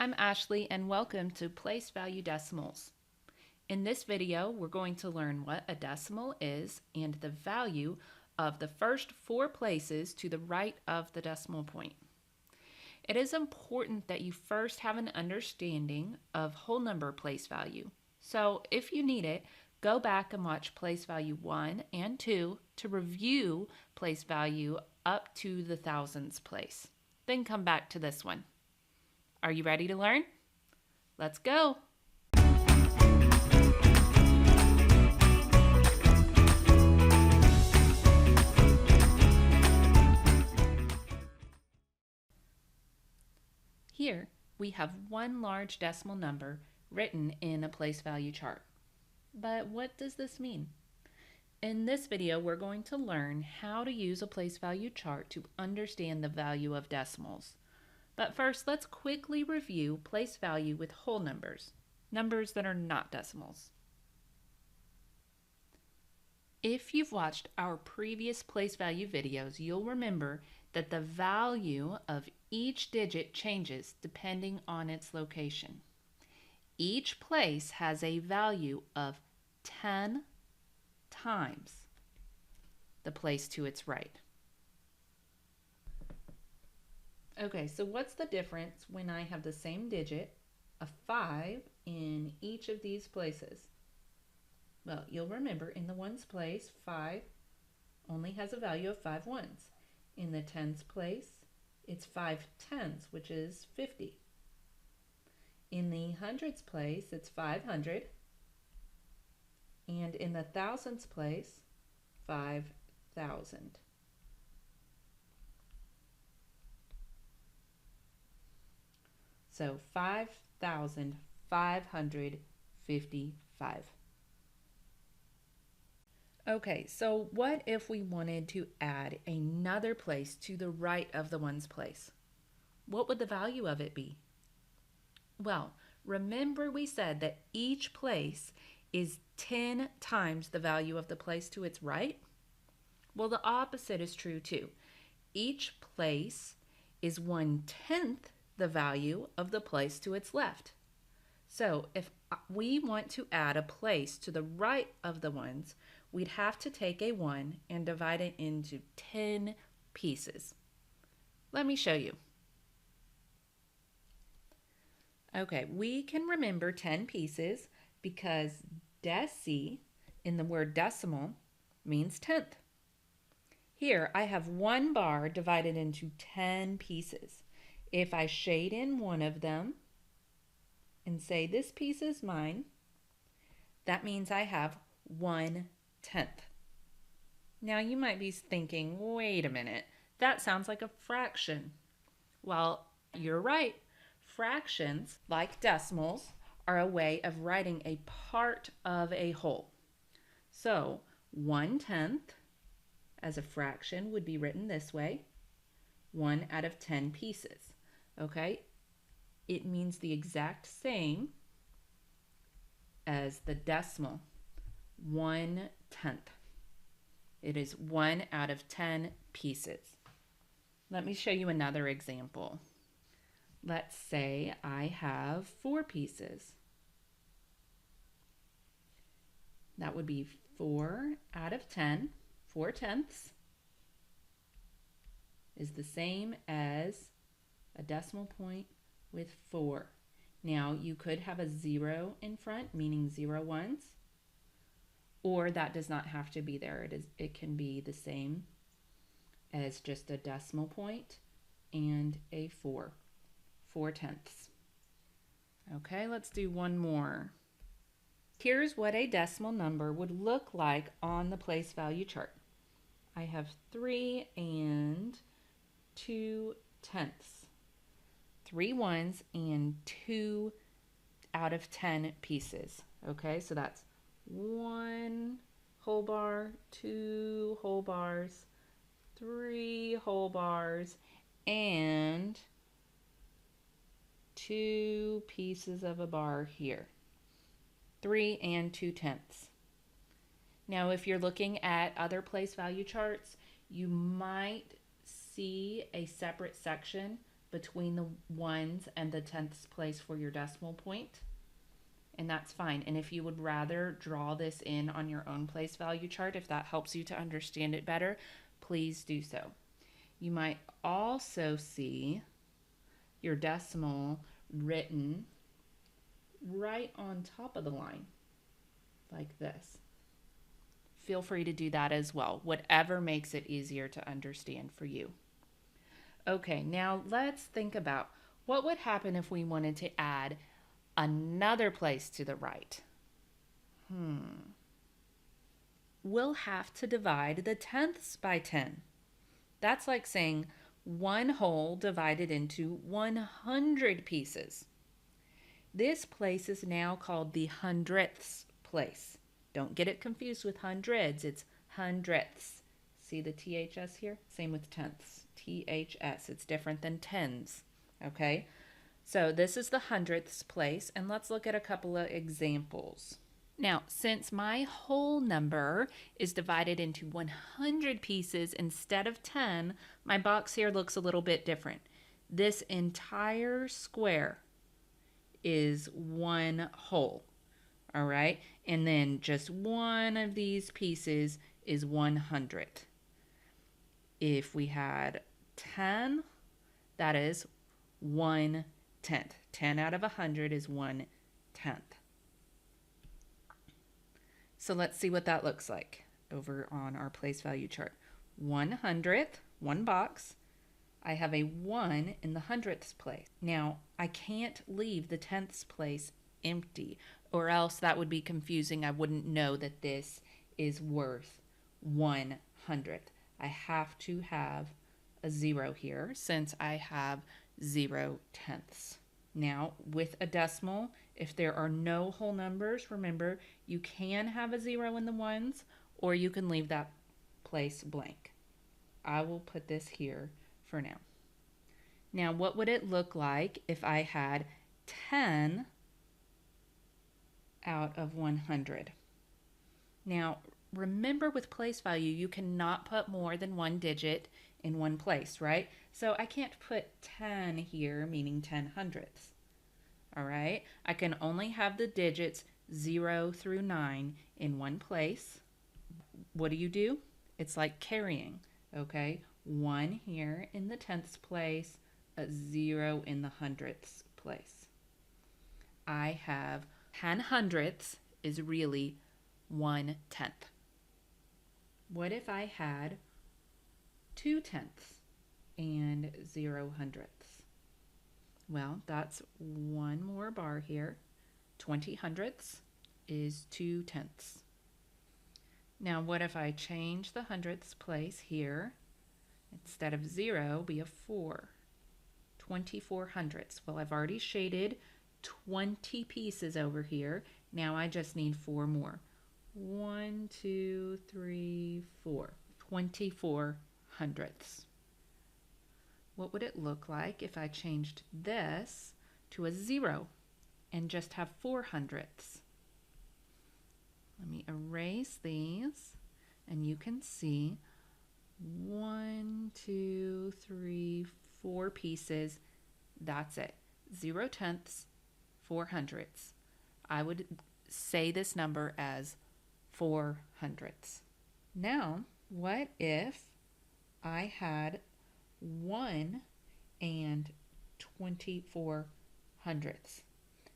I'm Ashley and welcome to Place Value Decimals. In this video, we're going to learn what a decimal is and the value of the first 4 places to the right of the decimal point. It is important that you first have an understanding of whole number place value. So if you need it, go back and watch place value 1 and 2 to review place value up to the thousands place. Then come back to this one. Are you ready to learn? Let's go! Here, we have one large decimal number written in a place value chart. But what does this mean? In this video, we're going to learn how to use a place value chart to understand the value of decimals. But first, let's quickly review place value with whole numbers, numbers that are not decimals. If you've watched our previous place value videos, you'll remember that the value of each digit changes depending on its location. Each place has a value of 10 times the place to its right. Okay, so what's the difference when I have the same digit, a 5, in each of these places? Well, you'll remember in the ones place, 5 only has a value of 5 ones. In the tens place, it's 5 tens, which is 50. In the hundreds place, it's 500. And in the thousands place, 5,000. So 5,555. Okay, so what if we wanted to add another place to the right of the ones place? What would the value of it be? Well, remember we said that each place is 10 times the value of the place to its right? Well, the opposite is true too. Each place is 1/10 the value of the place to its left. So if we want to add a place to the right of the ones, we'd have to take a 1 and divide it into 10 pieces. Let me show you. Okay, we can remember 10 pieces because deci in the word decimal means tenth. Here I have 1 bar divided into 10 pieces. If I shade in one of them and say this piece is mine, that means I have 1/10. Now you might be thinking, wait a minute, that sounds like a fraction. Well, you're right. Fractions, like decimals, are a way of writing a part of a whole. So 1/10 as a fraction would be written this way, 1 out of 10 pieces. Okay, it means the exact same as the decimal, 1/10. It is 1 out of 10 pieces. Let me show you another example. Let's say I have 4 pieces. That would be 4 out of 10, 4/10 is the same as a decimal point with 4. Now you could have a 0 in front, meaning 0 ones, or that does not have to be there. It can be the same as just a decimal point and a 4, 4/10. Okay, let's do one more. Here's what a decimal number would look like on the place value chart. I have 3 and 2/10. 3 ones and 2 out of 10 pieces. Okay, so that's 1 whole bar, 2 whole bars, 3 whole bars, and 2 pieces of a bar here. 3 and 2/10. Now, if you're looking at other place value charts, you might see a separate section between the ones and the tenths place for your decimal point, and that's fine. And if you would rather draw this in on your own place value chart, if that helps you to understand it better, please do so. You might also see your decimal written right on top of the line, like this. Feel free to do that as well, whatever makes it easier to understand for you. Okay, now let's think about what would happen if we wanted to add another place to the right. We'll have to divide the tenths by 10. That's like saying one whole divided into 100 pieces. This place is now called the hundredths place. Don't get it confused with hundreds. It's hundredths. See the THS here? Same with tenths. THS. It's different than tens. Okay? So this is the hundredths place, and let's look at a couple of examples. Now, since my whole number is divided into 100 pieces instead of 10, my box here looks a little bit different. This entire square is one whole, all right? And then just one of these pieces is 100. If we had 10, that is 1/10. 10 out of 100 is 1/10. So let's see what that looks like over on our place value chart. 100th, one box. I have a 1 in the hundredths place. Now, I can't leave the tenths place empty, or else that would be confusing. I wouldn't know that this is worth 100th. I have to have a 0 here since I have 0 tenths. Now, with a decimal, if there are no whole numbers, remember, you can have a 0 in the ones, or you can leave that place blank. I will put this here for now. Now, what would it look like if I had 10 out of 100? Now, remember with place value, you cannot put more than one digit in one place, right? So I can't put 10 here, meaning 10 hundredths. All right? I can only have the digits 0 through 9 in one place. What do? It's like carrying, okay? 1 here in the tenths place, a 0 in the hundredths place. I have 10 hundredths is really 1/10. What if I had 2 tenths and 0 hundredths? Well, that's one more bar here. 20 hundredths is 2 tenths. Now, what if I change the hundredths place here? Instead of 0, be a 4. 24 hundredths. Well, I've already shaded 20 pieces over here. Now I just need 4 more. 1, 2, 3, 4. 24 hundredths. What would it look like if I changed this to a 0 and just have 4 hundredths? Let me erase these, and you can see 1, 2, 3, 4 pieces. That's it. 0 tenths, 4 hundredths. I would say this number as 4 hundredths. Now, what if I had 1 and 24 hundredths?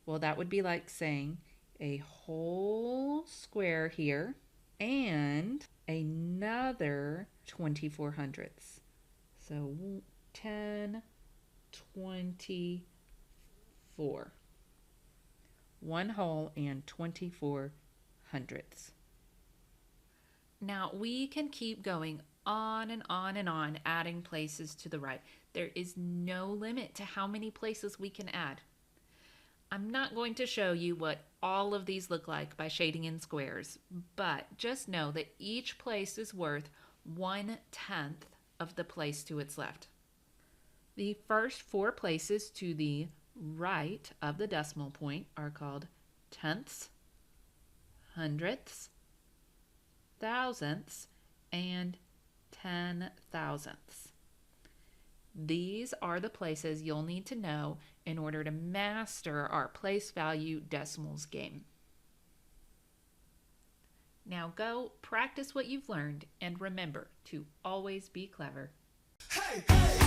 Well, that would be like saying a whole square here and another 24 hundredths. So 10, 24. 1 whole and 24 hundredths. Now we can keep going on and on and on, adding places to the right. There is no limit to how many places we can add. I'm not going to show you what all of these look like by shading in squares, but just know that each place is worth 1/10 of the place to its left. The first 4 places to the right of the decimal point are called tenths, hundredths, thousandths, and 10 thousandths. These are the places you'll need to know in order to master our place value decimals game. Now go practice what you've learned and remember to always be clever. Hey, hey!